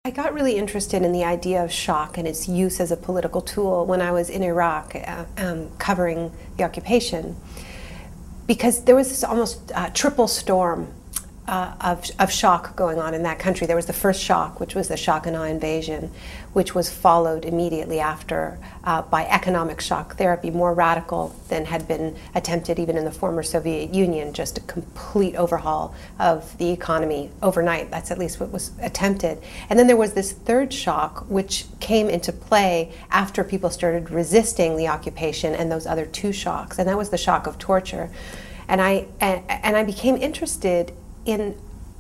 I got really interested in the idea of shock and its use as a political tool when I was in Iraq covering the occupation, because there was this almost triple storm of shock going on in that country. There was the first shock, which was the shock and awe invasion, which was followed immediately after by economic shock therapy, more radical than had been attempted even in the former Soviet Union, just a complete overhaul of the economy overnight. That's at least what was attempted. And then there was this third shock, which came into play after people started resisting the occupation and those other two shocks, and that was the shock of torture. And I became interested in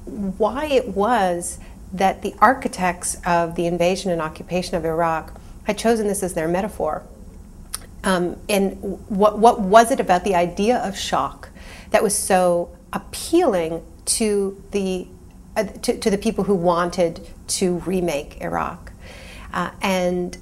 why it was that the architects of the invasion and occupation of Iraq had chosen this as their metaphor. And what was it about the idea of shock that was so appealing to the people who wanted to remake Iraq? And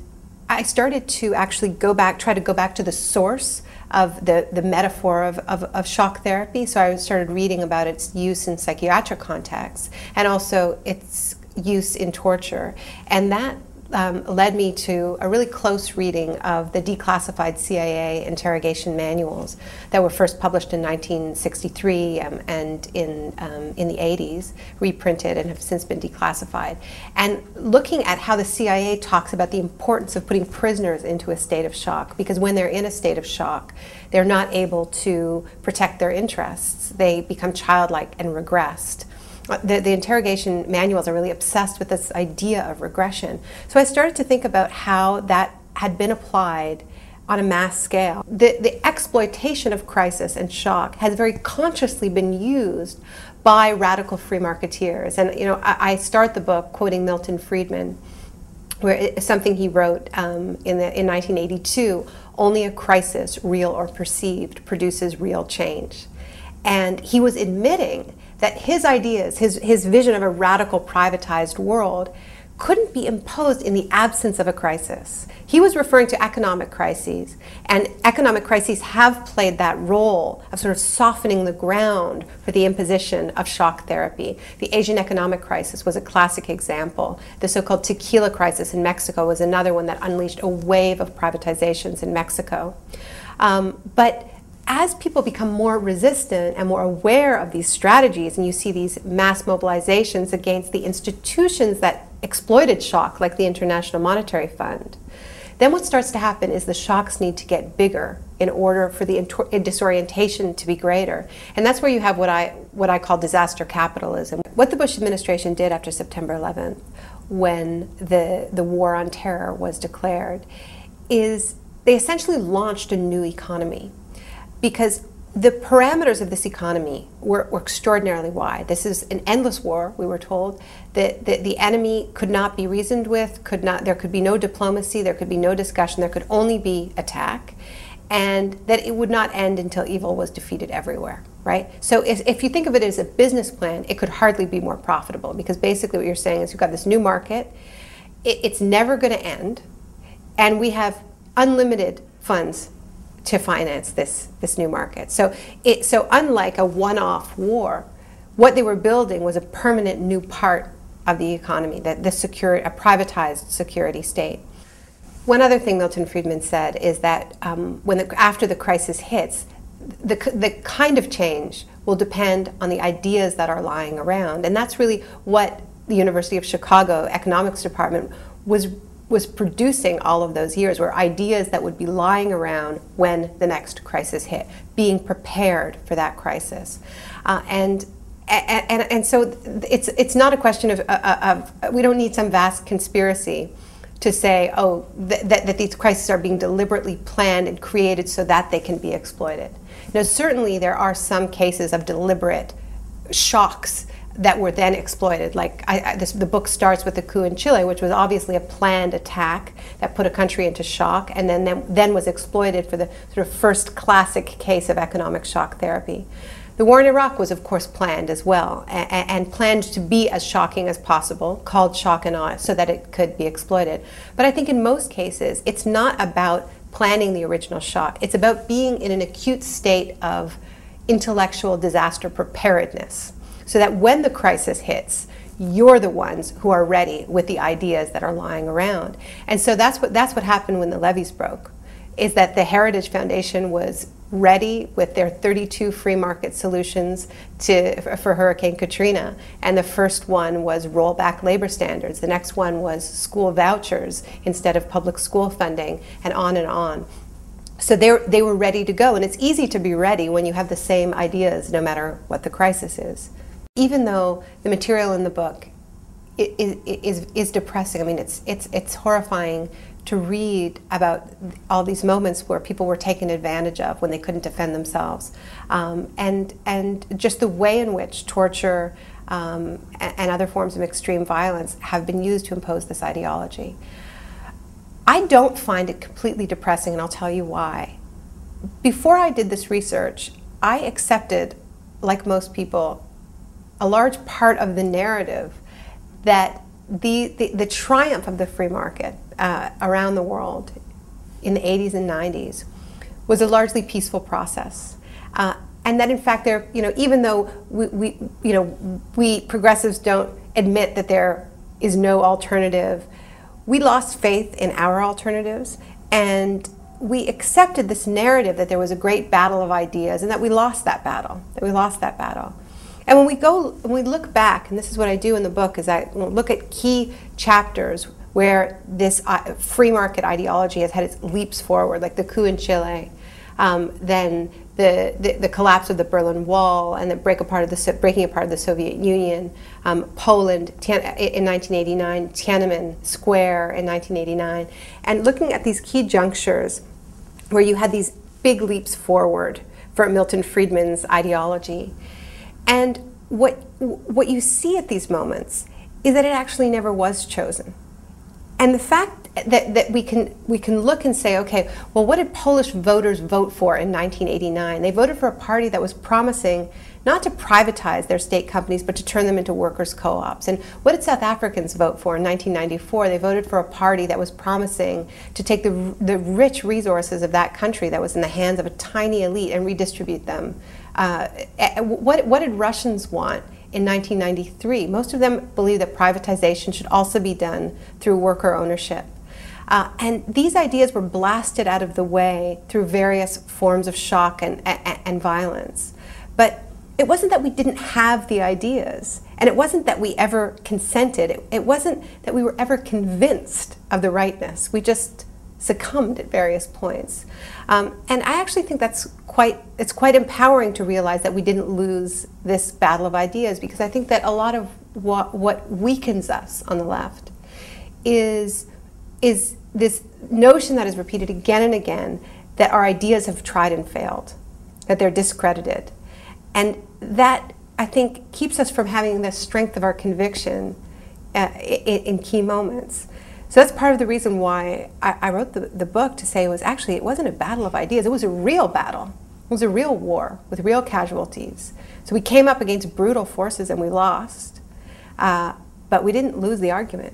I started to actually try to go back to the source of the metaphor of shock therapy. So I started reading about its use in psychiatric contexts and also its use in torture. And that led me to a really close reading of the declassified CIA interrogation manuals that were first published in 1963 and in the 80s, reprinted and have since been declassified. And looking at how the CIA talks about the importance of putting prisoners into a state of shock, because when they're in a state of shock, they're not able to protect their interests. They become childlike and regressed. The interrogation manuals are really obsessed with this idea of regression. So I started to think about how that had been applied on a mass scale. The exploitation of crisis and shock has very consciously been used by radical free marketeers. And I start the book quoting Milton Friedman, where something he wrote in 1982, "Only a crisis, real or perceived, produces real change." And he was admitting that his ideas, his vision of a radical privatized world couldn't be imposed in the absence of a crisis. He was referring to economic crises, and economic crises have played that role of sort of softening the ground for the imposition of shock therapy. The Asian economic crisis was a classic example. The so-called tequila crisis in Mexico was another one that unleashed a wave of privatizations in Mexico. But as people become more resistant and more aware of these strategies, and you see these mass mobilizations against the institutions that exploited shock, like the International Monetary Fund, then what starts to happen is the shocks need to get bigger in order for the disorientation to be greater. And that's where you have what I call disaster capitalism. What the Bush administration did after September 11th, when the war on terror was declared, is they essentially launched a new economy. Because the parameters of this economy were extraordinarily wide. This is an endless war, we were told. The enemy could not be reasoned with, there could be no diplomacy, there could be no discussion, there could only be attack, and that it would not end until evil was defeated everywhere, right? So if you think of it as a business plan, it could hardly be more profitable, because basically what you're saying is you've got this new market, it's never going to end, and we have unlimited funds to finance this new market. So unlike a one-off war, what they were building was a permanent new part of the economy, a privatized security state. One other thing Milton Friedman said is that after the crisis hits, the kind of change will depend on the ideas that are lying around. And that's really what the University of Chicago Economics Department was producing all of those years, were ideas that would be lying around when the next crisis hit, being prepared for that crisis. And so it's not a question of we don't need some vast conspiracy to say, that these crises are being deliberately planned and created so that they can be exploited. Now, certainly there are some cases of deliberate shocks that were then exploited. Like the book starts with the coup in Chile, which was obviously a planned attack that put a country into shock, and then was exploited for the sort of first classic case of economic shock therapy. The war in Iraq was, of course, planned as well, and planned to be as shocking as possible, called shock and awe, so that it could be exploited. But I think in most cases, it's not about planning the original shock. It's about being in an acute state of intellectual disaster preparedness, so that when the crisis hits, you're the ones who are ready with the ideas that are lying around. And so that's what happened when the levees broke, is that the Heritage Foundation was ready with their 32 free market solutions for Hurricane Katrina. And the first one was roll back labor standards. The next one was school vouchers instead of public school funding, and on and on. So they were ready to go. And it's easy to be ready when you have the same ideas, no matter what the crisis is. Even though the material in the book is depressing. I mean, it's horrifying to read about all these moments where people were taken advantage of when they couldn't defend themselves, and just the way in which torture and other forms of extreme violence have been used to impose this ideology. I don't find it completely depressing, and I'll tell you why. Before I did this research, I accepted, like most people, a large part of the narrative that the triumph of the free market around the world in the 80s and 90s was a largely peaceful process, and that in fact even though we progressives don't admit that there is no alternative, we lost faith in our alternatives, and we accepted this narrative that there was a great battle of ideas and that we lost that battle. And when we look back, and this is what I do in the book, is I look at key chapters where this free market ideology has had its leaps forward, like the coup in Chile, then the collapse of the Berlin Wall and the breaking apart of the Soviet Union, Poland in 1989, Tiananmen Square in 1989, and looking at these key junctures where you had these big leaps forward for Milton Friedman's ideology. And what you see at these moments is that it actually never was chosen. And the fact that we can look and say, okay, well, what did Polish voters vote for in 1989? They voted for a party that was promising not to privatize their state companies, but to turn them into workers' co-ops. And what did South Africans vote for in 1994? They voted for a party that was promising to take the rich resources of that country that was in the hands of a tiny elite and redistribute them. What did Russians want in 1993? Most of them believe that privatization should also be done through worker ownership. And these ideas were blasted out of the way through various forms of shock and violence. But it wasn't that we didn't have the ideas, and it wasn't that we ever consented. It wasn't that we were ever convinced of the rightness. We just succumbed at various points. And I actually think it's quite empowering to realize that we didn't lose this battle of ideas, because I think that a lot of what weakens us on the left is this notion that is repeated again and again that our ideas have tried and failed, that they're discredited. And that, I think, keeps us from having the strength of our conviction in key moments. So that's part of the reason why I wrote the book, to say it wasn't a battle of ideas, it was a real battle. It was a real war with real casualties. So we came up against brutal forces and we lost, but we didn't lose the argument.